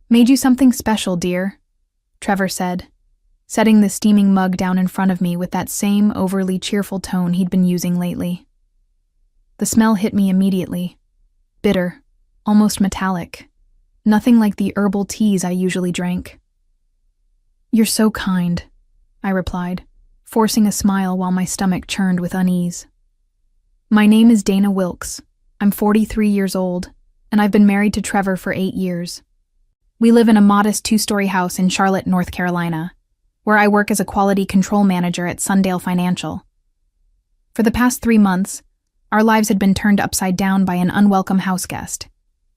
"Made you something special, dear," Trevor said, setting the steaming mug down in front of me with that same overly cheerful tone he'd been using lately. The smell hit me immediately. Bitter, almost metallic. Nothing like the herbal teas I usually drank. "You're so kind," I replied, forcing a smile while my stomach churned with unease. "My name is Dana Wilkes. I'm 43 years old, and I've been married to Trevor for 8 years. We live in a modest 2-story house in Charlotte, North Carolina, where I work as a quality control manager at Sundale Financial. For the past 3 months, our lives had been turned upside down by an unwelcome houseguest,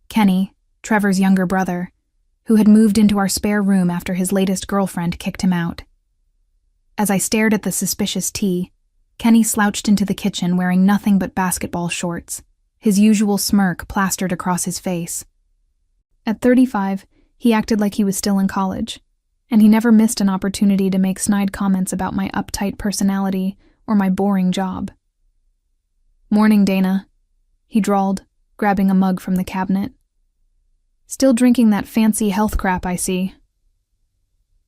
Kenny, Trevor's younger brother, who had moved into our spare room after his latest girlfriend kicked him out. As I stared at the suspicious tea, Kenny slouched into the kitchen wearing nothing but basketball shorts, his usual smirk plastered across his face. At 35, he acted like he was still in college, and he never missed an opportunity to make snide comments about my uptight personality or my boring job. "Morning, Dana," he drawled, grabbing a mug from the cabinet. "Still drinking that fancy health crap, I see."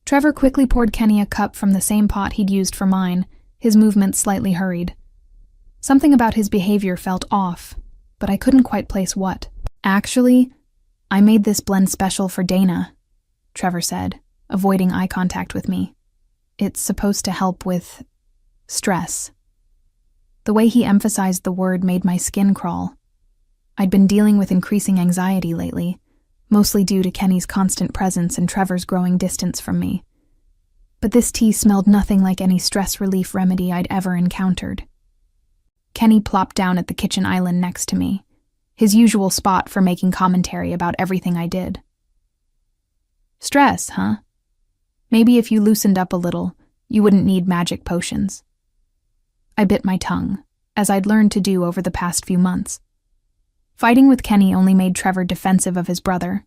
Trevor quickly poured Kenny a cup from the same pot he'd used for mine, his movements slightly hurried. Something about his behavior felt off, but I couldn't quite place what. "Actually, I made this blend special for Dana," Trevor said, avoiding eye contact with me. "It's supposed to help with stress." The way he emphasized the word made my skin crawl. I'd been dealing with increasing anxiety lately, mostly due to Kenny's constant presence and Trevor's growing distance from me. But this tea smelled nothing like any stress relief remedy I'd ever encountered. Kenny plopped down at the kitchen island next to me, his usual spot for making commentary about everything I did. "Stress, huh? Maybe if you loosened up a little, you wouldn't need magic potions." I bit my tongue, as I'd learned to do over the past few months. Fighting with Kenny only made Trevor defensive of his brother,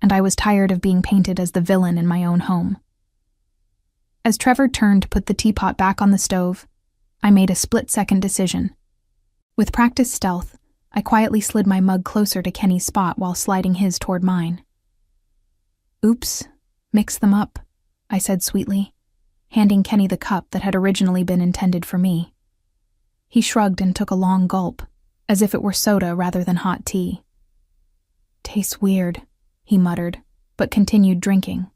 and I was tired of being painted as the villain in my own home. As Trevor turned to put the teapot back on the stove, I made a split-second decision. With practiced stealth, I quietly slid my mug closer to Kenny's spot while sliding his toward mine. "Oops, mix them up," I said sweetly, handing Kenny the cup that had originally been intended for me. He shrugged and took a long gulp, as if it were soda rather than hot tea. "Tastes weird," he muttered, but continued drinking.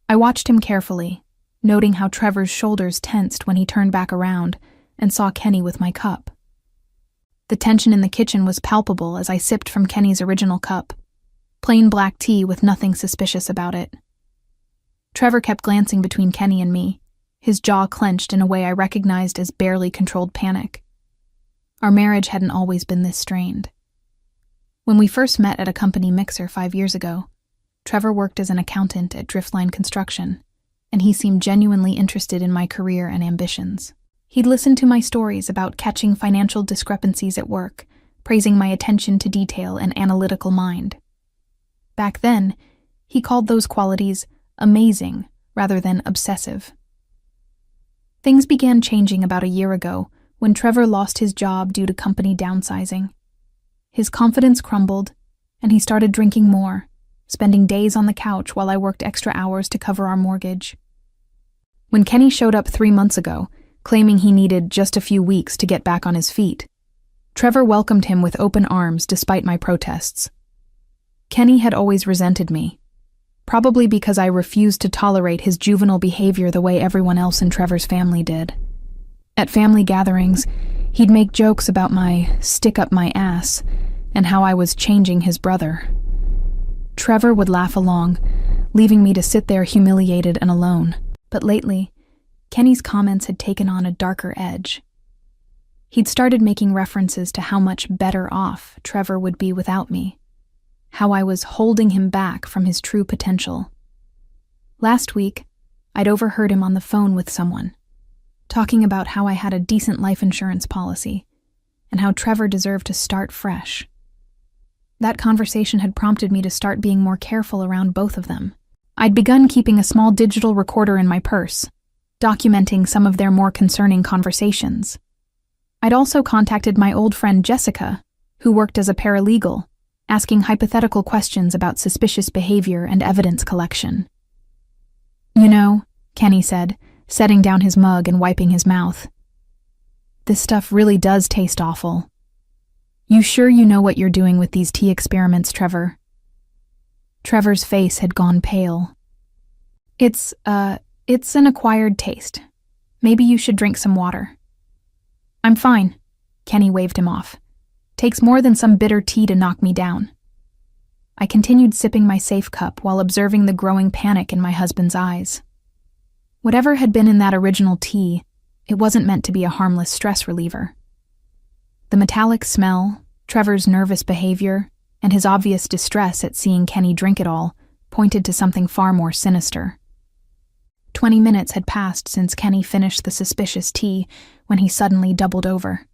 I watched him carefully, noting how Trevor's shoulders tensed when he turned back around and saw Kenny with my cup. The tension in the kitchen was palpable as I sipped from Kenny's original cup, plain black tea with nothing suspicious about it. Trevor kept glancing between Kenny and me, his jaw clenched in a way I recognized as barely controlled panic. Our marriage hadn't always been this strained. When we first met at a company mixer 5 years ago, Trevor worked as an accountant at Driftline Construction, and he seemed genuinely interested in my career and ambitions. He'd listened to my stories about catching financial discrepancies at work, praising my attention to detail and analytical mind. Back then, he called those qualities amazing rather than obsessive. Things began changing about a year ago when Trevor lost his job due to company downsizing. His confidence crumbled, and he started drinking more, spending days on the couch while I worked extra hours to cover our mortgage. When Kenny showed up 3 months ago, claiming he needed just a few weeks to get back on his feet, Trevor welcomed him with open arms despite my protests. Kenny had always resented me, probably because I refused to tolerate his juvenile behavior the way everyone else in Trevor's family did. At family gatherings, he'd make jokes about my stick up my ass and how I was changing his brother. Trevor would laugh along, leaving me to sit there humiliated and alone. But lately, Kenny's comments had taken on a darker edge. He'd started making references to how much better off Trevor would be without me, how I was holding him back from his true potential. Last week, I'd overheard him on the phone with someone, talking about how I had a decent life insurance policy, and how Trevor deserved to start fresh. That conversation had prompted me to start being more careful around both of them. I'd begun keeping a small digital recorder in my purse, documenting some of their more concerning conversations. I'd also contacted my old friend Jessica, who worked as a paralegal, asking hypothetical questions about suspicious behavior and evidence collection. "You know," Kenny said, setting down his mug and wiping his mouth, "this stuff really does taste awful. You sure you know what you're doing with these tea experiments, Trevor?" Trevor's face had gone pale. It's an acquired taste. Maybe you should drink some water." "I'm fine," Kenny waved him off. "Takes more than some bitter tea to knock me down." I continued sipping my safe cup while observing the growing panic in my husband's eyes. Whatever had been in that original tea, it wasn't meant to be a harmless stress reliever. The metallic smell, Trevor's nervous behavior, and his obvious distress at seeing Kenny drink it all pointed to something far more sinister. 20 minutes had passed since Kenny finished the suspicious tea when he suddenly doubled over.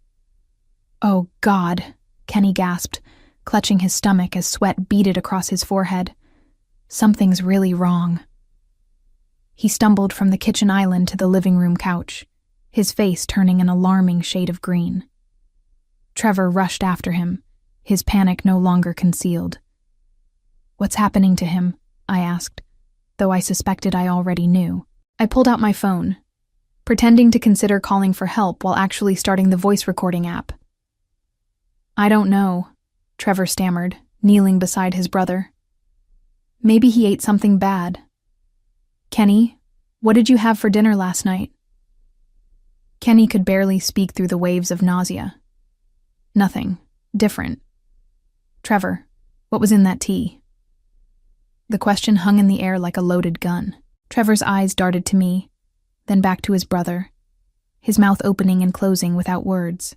"Oh, God," Kenny gasped, clutching his stomach as sweat beaded across his forehead. "Something's really wrong." He stumbled from the kitchen island to the living room couch, his face turning an alarming shade of green. Trevor rushed after him, his panic no longer concealed. "What's happening to him?" I asked, though I suspected I already knew. I pulled out my phone, pretending to consider calling for help while actually starting the voice recording app. "I don't know," Trevor stammered, kneeling beside his brother. "Maybe he ate something bad. Kenny, what did you have for dinner last night?" Kenny could barely speak through the waves of nausea. "Nothing. Different." "Trevor, what was in that tea?" The question hung in the air like a loaded gun. Trevor's eyes darted to me, then back to his brother, his mouth opening and closing without words.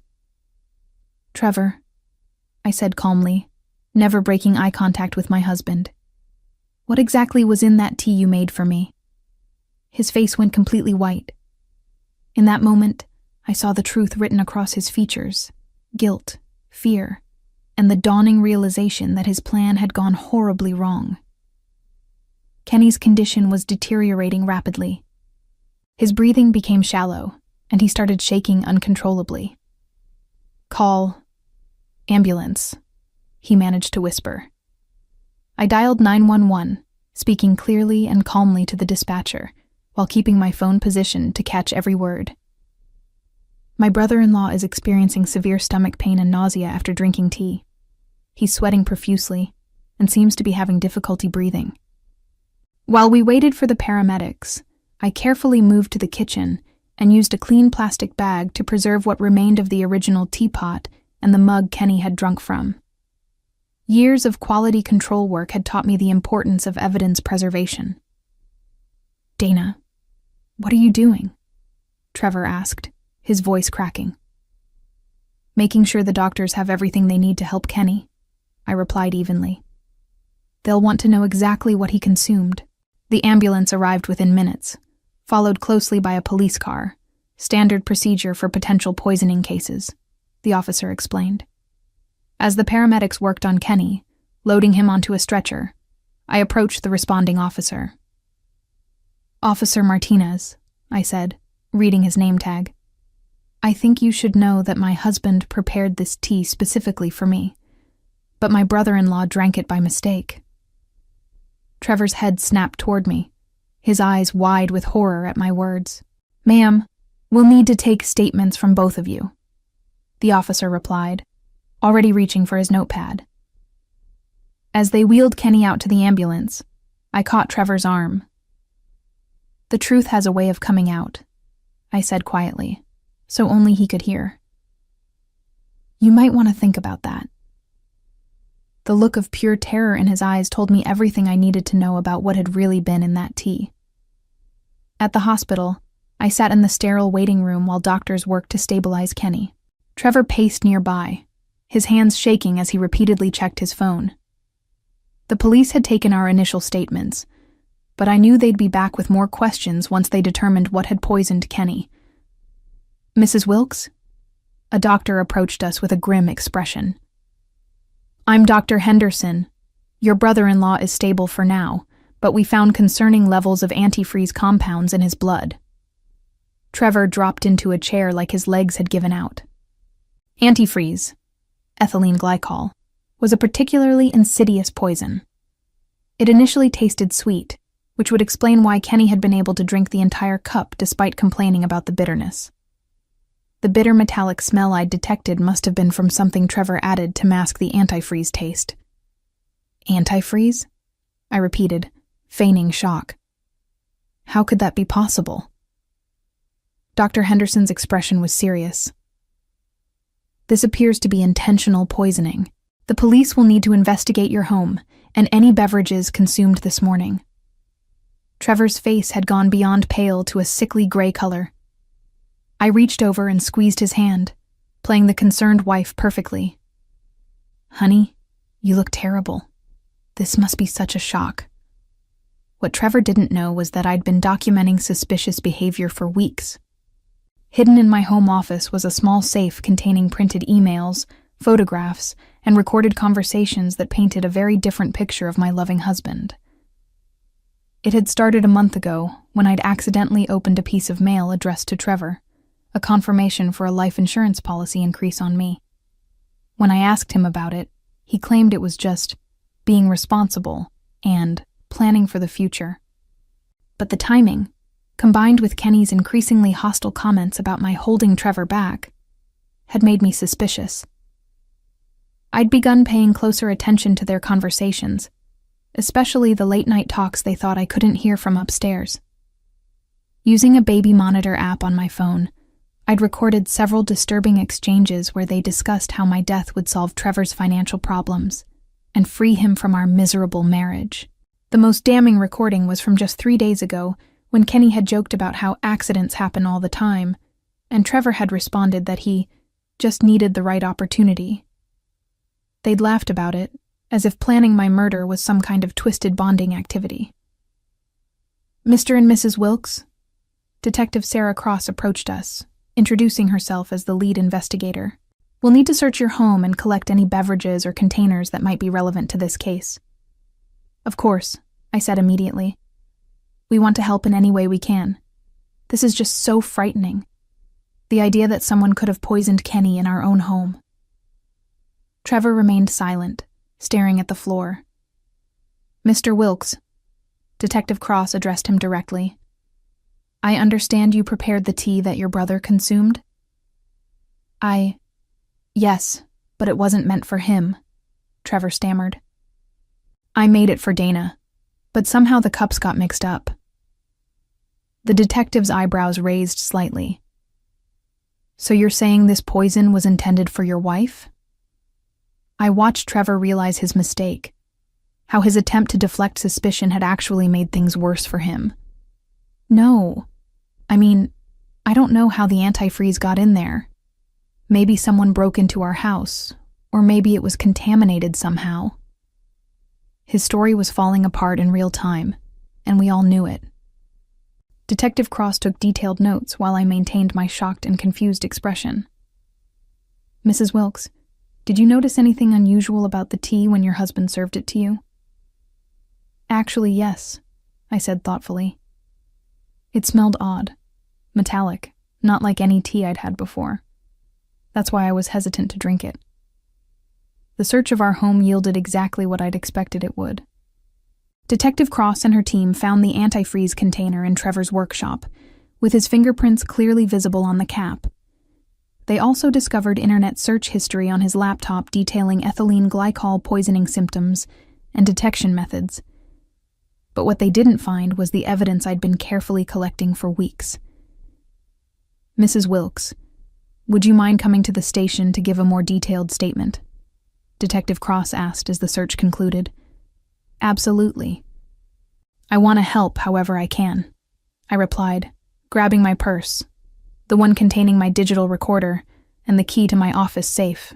"Trevor," I said calmly, never breaking eye contact with my husband, "what exactly was in that tea you made for me?" His face went completely white. In that moment, I saw the truth written across his features: guilt, fear, and the dawning realization that his plan had gone horribly wrong. Kenny's condition was deteriorating rapidly. His breathing became shallow, and he started shaking uncontrollably. "Call ambulance," he managed to whisper. I dialed 911, speaking clearly and calmly to the dispatcher, while keeping my phone positioned to catch every word. "My brother-in-law is experiencing severe stomach pain and nausea after drinking tea. He's sweating profusely and seems to be having difficulty breathing." While we waited for the paramedics, I carefully moved to the kitchen and used a clean plastic bag to preserve what remained of the original teapot and the mug Kenny had drunk from. Years of quality control work had taught me the importance of evidence preservation. "Dana, what are you doing?" Trevor asked, his voice cracking. "Making sure the doctors have everything they need to help Kenny," I replied evenly. "They'll want to know exactly what he consumed." The ambulance arrived within minutes, followed closely by a police car, standard procedure for potential poisoning cases, the officer explained. As the paramedics worked on Kenny, loading him onto a stretcher, I approached the responding officer. "Officer Martinez," I said, reading his name tag. "I think you should know that my husband prepared this tea specifically for me, but my brother-in-law drank it by mistake." Trevor's head snapped toward me, his eyes wide with horror at my words. "Ma'am, we'll need to take statements from both of you," the officer replied, already reaching for his notepad. As they wheeled Kenny out to the ambulance, I caught Trevor's arm. "The truth has a way of coming out," I said quietly, so only he could hear. "You might want to think about that." The look of pure terror in his eyes told me everything I needed to know about what had really been in that tea. At the hospital, I sat in the sterile waiting room while doctors worked to stabilize Kenny. Trevor paced nearby, his hands shaking as he repeatedly checked his phone. The police had taken our initial statements, but I knew they'd be back with more questions once they determined what had poisoned Kenny. "Mrs. Wilkes?" A doctor approached us with a grim expression. "I'm Dr. Henderson. Your brother-in-law is stable for now, but we found concerning levels of antifreeze compounds in his blood." Trevor dropped into a chair like his legs had given out. "Antifreeze, ethylene glycol, was a particularly insidious poison. It initially tasted sweet, which would explain why Kenny had been able to drink the entire cup despite complaining about the bitterness. The bitter metallic smell I'd detected must have been from something Trevor added to mask the antifreeze taste. Antifreeze? I repeated, feigning shock. How could that be possible? Dr. Henderson's expression was serious. This appears to be intentional poisoning. The police will need to investigate your home and any beverages consumed this morning. Trevor's face had gone beyond pale to a sickly gray color. I reached over and squeezed his hand, playing the concerned wife perfectly. Honey, you look terrible. This must be such a shock. What Trevor didn't know was that I'd been documenting suspicious behavior for weeks. Hidden in my home office was a small safe containing printed emails, photographs, and recorded conversations that painted a very different picture of my loving husband. It had started a month ago when I'd accidentally opened a piece of mail addressed to Trevor, a confirmation for a life insurance policy increase on me. When I asked him about it, he claimed it was just being responsible and planning for the future. But the timing, combined with Kenny's increasingly hostile comments about my holding Trevor back, had made me suspicious. I'd begun paying closer attention to their conversations, especially the late-night talks they thought I couldn't hear from upstairs. Using a baby monitor app on my phone, I'd recorded several disturbing exchanges where they discussed how my death would solve Trevor's financial problems and free him from our miserable marriage. The most damning recording was from just 3 days ago, when Kenny had joked about how accidents happen all the time, and Trevor had responded that he just needed the right opportunity. They'd laughed about it, as if planning my murder was some kind of twisted bonding activity. Mr. and Mrs. Wilkes? Detective Sarah Cross approached us, introducing herself as the lead investigator. We'll need to search your home and collect any beverages or containers that might be relevant to this case. Of course, I said immediately. We want to help in any way we can. This is just so frightening. The idea that someone could have poisoned Kenny in our own home. Trevor remained silent, staring at the floor. Mr. Wilkes, Detective Cross addressed him directly. I understand you prepared the tea that your brother consumed? Yes, but it wasn't meant for him, Trevor stammered. I made it for Dana, but somehow the cups got mixed up. The detective's eyebrows raised slightly. So you're saying this poison was intended for your wife? I watched Trevor realize his mistake, how his attempt to deflect suspicion had actually made things worse for him. No. I don't know how the antifreeze got in there. Maybe someone broke into our house, or maybe it was contaminated somehow. His story was falling apart in real time, and we all knew it. Detective Cross took detailed notes while I maintained my shocked and confused expression. Mrs. Wilkes, did you notice anything unusual about the tea when your husband served it to you? Actually, yes, I said thoughtfully. It smelled odd, metallic, not like any tea I'd had before. That's why I was hesitant to drink it. The search of our home yielded exactly what I'd expected it would. Detective Cross and her team found the antifreeze container in Trevor's workshop, with his fingerprints clearly visible on the cap. They also discovered internet search history on his laptop detailing ethylene glycol poisoning symptoms and detection methods. But what they didn't find was the evidence I'd been carefully collecting for weeks. Mrs. Wilkes, would you mind coming to the station to give a more detailed statement? Detective Cross asked as the search concluded. Absolutely. I want to help however I can, I replied, grabbing my purse, the one containing my digital recorder and the key to my office safe.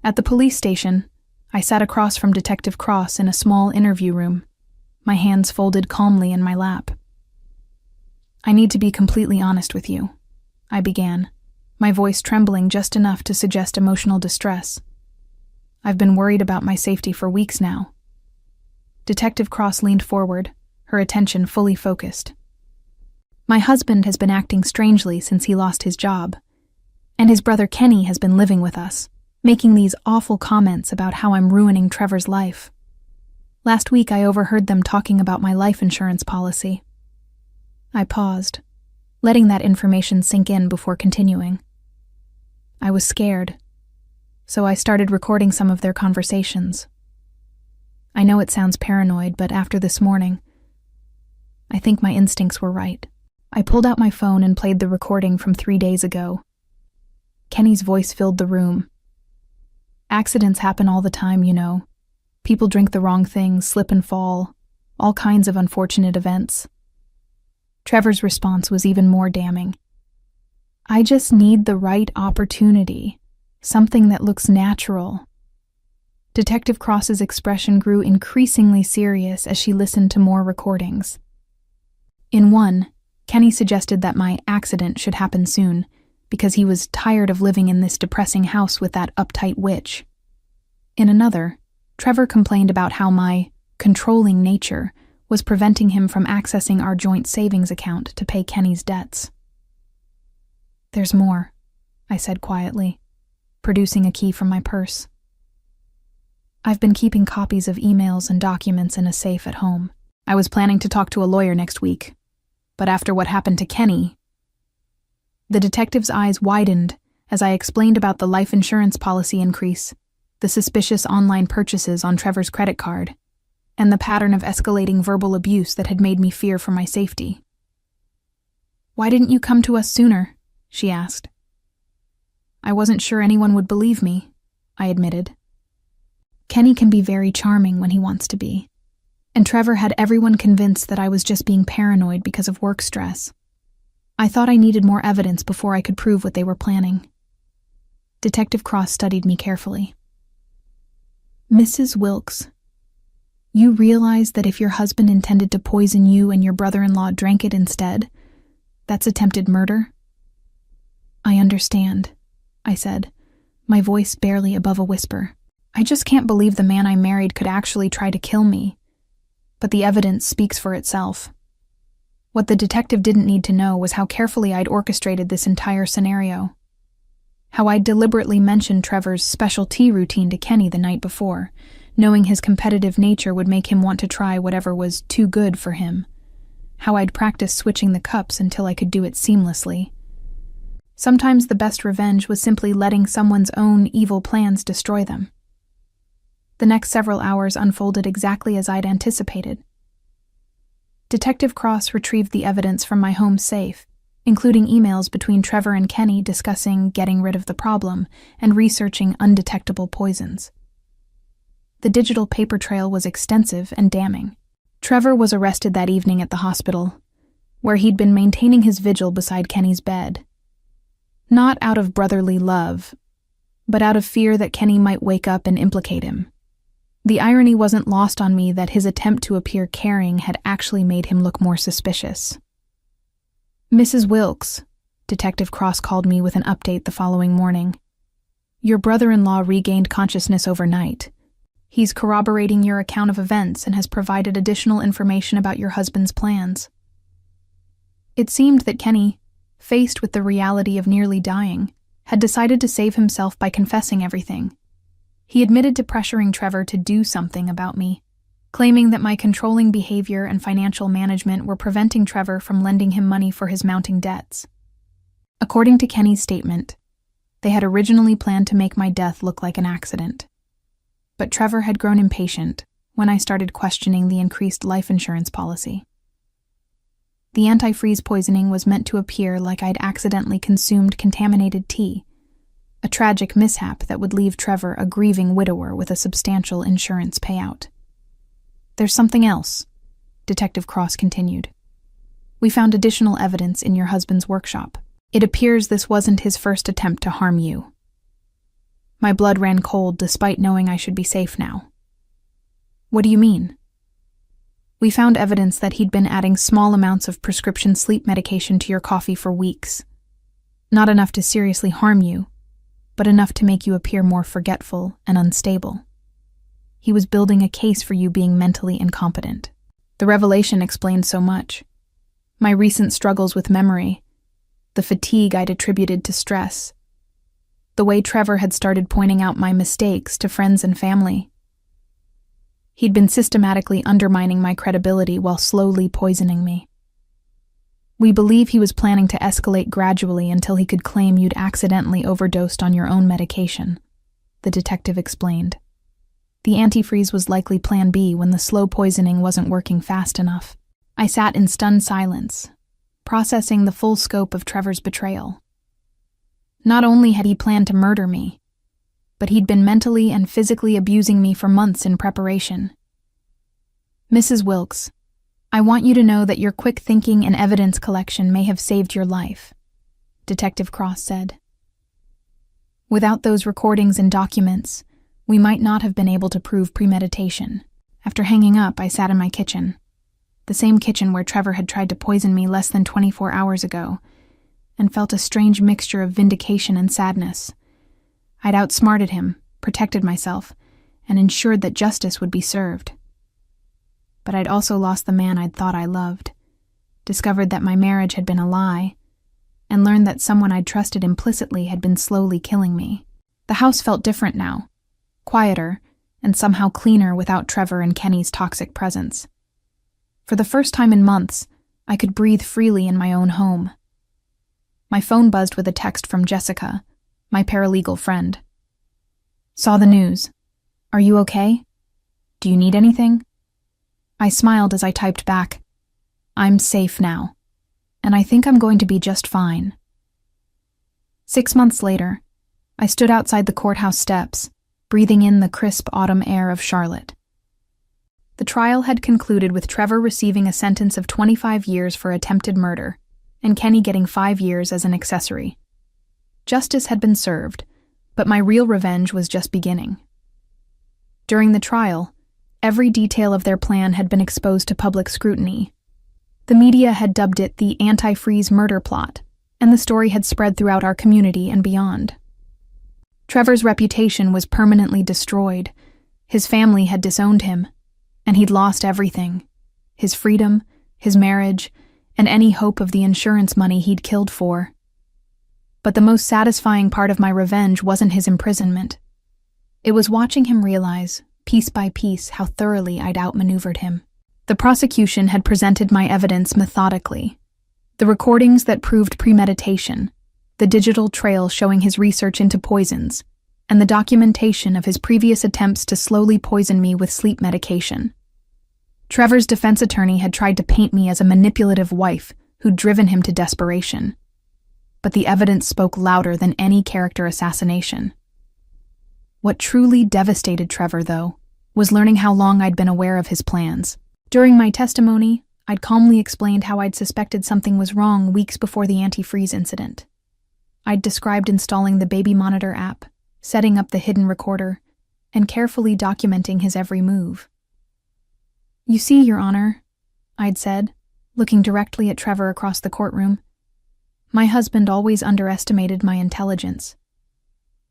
At the police station, I sat across from Detective Cross in a small interview room, my hands folded calmly in my lap. I need to be completely honest with you, I began, my voice trembling just enough to suggest emotional distress. I've been worried about my safety for weeks now. Detective Cross leaned forward, her attention fully focused. My husband has been acting strangely since he lost his job, and his brother Kenny has been living with us, making these awful comments about how I'm ruining Trevor's life. Last week I overheard them talking about my life insurance policy. I paused, letting that information sink in before continuing. I was scared, so I started recording some of their conversations. I know it sounds paranoid, but after this morning, I think my instincts were right. I pulled out my phone and played the recording from 3 days ago. Kenny's voice filled the room. Accidents happen all the time, you know. People drink the wrong things, slip and fall, all kinds of unfortunate events. Trevor's response was even more damning. I just need the right opportunity, something that looks natural. Detective Cross's expression grew increasingly serious as she listened to more recordings. In one, Kenny suggested that my accident should happen soon, because he was tired of living in this depressing house with that uptight witch. In another, Trevor complained about how my controlling nature was preventing him from accessing our joint savings account to pay Kenny's debts. There's more, I said quietly, producing a key from my purse. I've been keeping copies of emails and documents in a safe at home. I was planning to talk to a lawyer next week, but after what happened to Kenny... The detective's eyes widened as I explained about the life insurance policy increase, the suspicious online purchases on Trevor's credit card, and the pattern of escalating verbal abuse that had made me fear for my safety. "Why didn't you come to us sooner?" she asked. "I wasn't sure anyone would believe me," I admitted. Kenny can be very charming when he wants to be, and Trevor had everyone convinced that I was just being paranoid because of work stress. I thought I needed more evidence before I could prove what they were planning. Detective Cross studied me carefully. "Mrs. Wilkes, you realize that if your husband intended to poison you and your brother-in-law drank it instead, that's attempted murder?" "I understand," I said, my voice barely above a whisper. "I just can't believe the man I married could actually try to kill me. But the evidence speaks for itself." What the detective didn't need to know was how carefully I'd orchestrated this entire scenario. How I'd deliberately mentioned Trevor's special tea routine to Kenny the night before, knowing his competitive nature would make him want to try whatever was too good for him. How I'd practiced switching the cups until I could do it seamlessly. Sometimes the best revenge was simply letting someone's own evil plans destroy them. The next several hours unfolded exactly as I'd anticipated. Detective Cross retrieved the evidence from my home safe, including emails between Trevor and Kenny discussing getting rid of the problem and researching undetectable poisons. The digital paper trail was extensive and damning. Trevor was arrested that evening at the hospital, where he'd been maintaining his vigil beside Kenny's bed. Not out of brotherly love, but out of fear that Kenny might wake up and implicate him. The irony wasn't lost on me that his attempt to appear caring had actually made him look more suspicious. "Mrs. Wilkes," Detective Cross called me with an update the following morning. "Your brother-in-law regained consciousness overnight. He's corroborating your account of events and has provided additional information about your husband's plans." It seemed that Kenny, faced with the reality of nearly dying, had decided to save himself by confessing everything. He admitted to pressuring Trevor to do something about me, claiming that my controlling behavior and financial management were preventing Trevor from lending him money for his mounting debts. According to Kenny's statement, they had originally planned to make my death look like an accident. But Trevor had grown impatient when I started questioning the increased life insurance policy. The antifreeze poisoning was meant to appear like I'd accidentally consumed contaminated tea, a tragic mishap that would leave Trevor a grieving widower with a substantial insurance payout. "There's something else," Detective Cross continued. "We found additional evidence in your husband's workshop. It appears this wasn't his first attempt to harm you." My blood ran cold despite knowing I should be safe now. "What do you mean?" "We found evidence that he'd been adding small amounts of prescription sleep medication to your coffee for weeks. Not enough to seriously harm you, but enough to make you appear more forgetful and unstable. He was building a case for you being mentally incompetent." The revelation explained so much. My recent struggles with memory, the fatigue I'd attributed to stress, the way Trevor had started pointing out my mistakes to friends and family. He'd been systematically undermining my credibility while slowly poisoning me. We believe he was planning to escalate gradually until he could claim you'd accidentally overdosed on your own medication, the detective explained. The antifreeze was likely plan B when the slow poisoning wasn't working fast enough. I sat in stunned silence, processing the full scope of Trevor's betrayal. Not only had he planned to murder me, but he'd been mentally and physically abusing me for months in preparation. Mrs. Wilkes, I want you to know that your quick thinking and evidence collection may have saved your life, Detective Cross said. Without those recordings and documents, we might not have been able to prove premeditation. After hanging up, I sat in my kitchen, the same kitchen where Trevor had tried to poison me less than 24 hours ago, and felt a strange mixture of vindication and sadness. I'd outsmarted him, protected myself, and ensured that justice would be served. But I'd also lost the man I'd thought I loved, discovered that my marriage had been a lie, and learned that someone I'd trusted implicitly had been slowly killing me. The house felt different now, quieter, and somehow cleaner without Trevor and Kenny's toxic presence. For the first time in months, I could breathe freely in my own home. My phone buzzed with a text from Jessica, my paralegal friend. Saw the news. Are you okay? Do you need anything? I smiled as I typed back, I'm safe now, and I think I'm going to be just fine. 6 months later, I stood outside the courthouse steps, breathing in the crisp autumn air of Charlotte. The trial had concluded with Trevor receiving a sentence of 25 years for attempted murder, and Kenny getting 5 years as an accessory. Justice had been served, but my real revenge was just beginning. During the trial, every detail of their plan had been exposed to public scrutiny. The media had dubbed it the anti-freeze murder plot, and the story had spread throughout our community and beyond. Trevor's reputation was permanently destroyed. His family had disowned him, and he'd lost everything: his freedom, his marriage, and any hope of the insurance money he'd killed for. But the most satisfying part of my revenge wasn't his imprisonment. It was watching him realize, piece by piece, how thoroughly I'd outmaneuvered him. The prosecution had presented my evidence methodically. The recordings that proved premeditation, the digital trail showing his research into poisons, and the documentation of his previous attempts to slowly poison me with sleep medication. Trevor's defense attorney had tried to paint me as a manipulative wife who'd driven him to desperation. But the evidence spoke louder than any character assassination. What truly devastated Trevor, though, was learning how long I'd been aware of his plans. During my testimony, I'd calmly explained how I'd suspected something was wrong weeks before the antifreeze incident. I'd described installing the baby monitor app, setting up the hidden recorder, and carefully documenting his every move. You see, Your Honor, I'd said, looking directly at Trevor across the courtroom, my husband always underestimated my intelligence.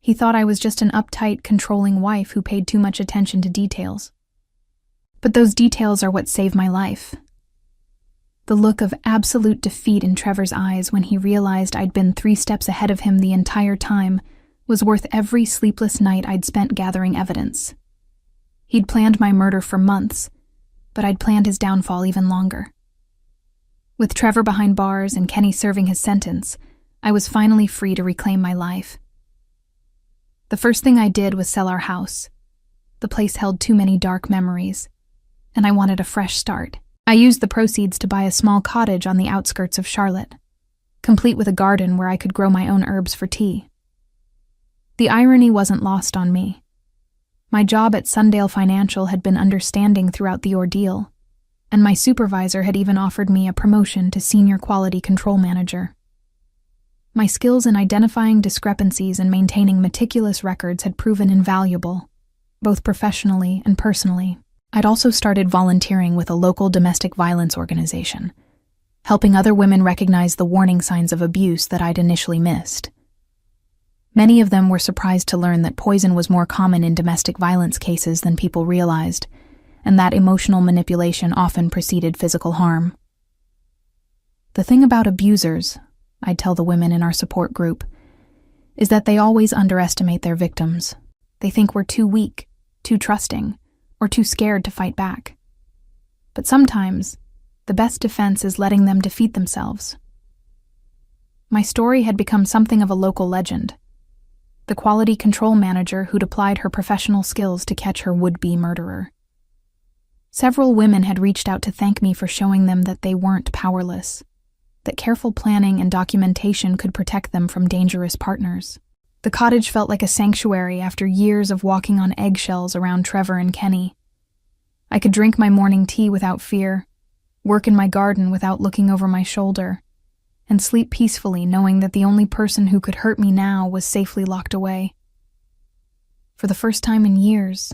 He thought I was just an uptight, controlling wife who paid too much attention to details. But those details are what saved my life. The look of absolute defeat in Trevor's eyes when he realized I'd been 3 steps ahead of him the entire time was worth every sleepless night I'd spent gathering evidence. He'd planned my murder for months, but I'd planned his downfall even longer. With Trevor behind bars and Kenny serving his sentence, I was finally free to reclaim my life. The first thing I did was sell our house. The place held too many dark memories, and I wanted a fresh start. I used the proceeds to buy a small cottage on the outskirts of Charlotte, complete with a garden where I could grow my own herbs for tea. The irony wasn't lost on me. My job at Sundale Financial had been understanding throughout the ordeal, and my supervisor had even offered me a promotion to senior quality control manager. My skills in identifying discrepancies and maintaining meticulous records had proven invaluable, both professionally and personally. I'd also started volunteering with a local domestic violence organization, helping other women recognize the warning signs of abuse that I'd initially missed. Many of them were surprised to learn that poison was more common in domestic violence cases than people realized, and that emotional manipulation often preceded physical harm. The thing about abusers, I'd tell the women in our support group, is that they always underestimate their victims. They think we're too weak, too trusting, or too scared to fight back. But sometimes, the best defense is letting them defeat themselves. My story had become something of a local legend. The quality control manager who'd applied her professional skills to catch her would-be murderer. Several women had reached out to thank me for showing them that they weren't powerless, that careful planning and documentation could protect them from dangerous partners. The cottage felt like a sanctuary after years of walking on eggshells around Trevor and Kenny. I could drink my morning tea without fear, work in my garden without looking over my shoulder, and sleep peacefully knowing that the only person who could hurt me now was safely locked away. For the first time in years,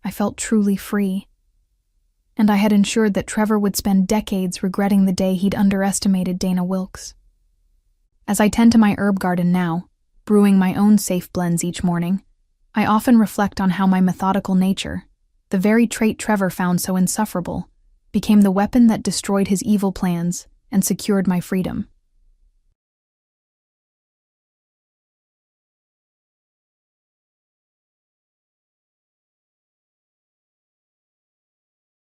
I felt truly free. And I had ensured that Trevor would spend decades regretting the day he'd underestimated Dana Wilkes. As I tend to my herb garden now, brewing my own safe blends each morning, I often reflect on how my methodical nature, the very trait Trevor found so insufferable, became the weapon that destroyed his evil plans and secured my freedom.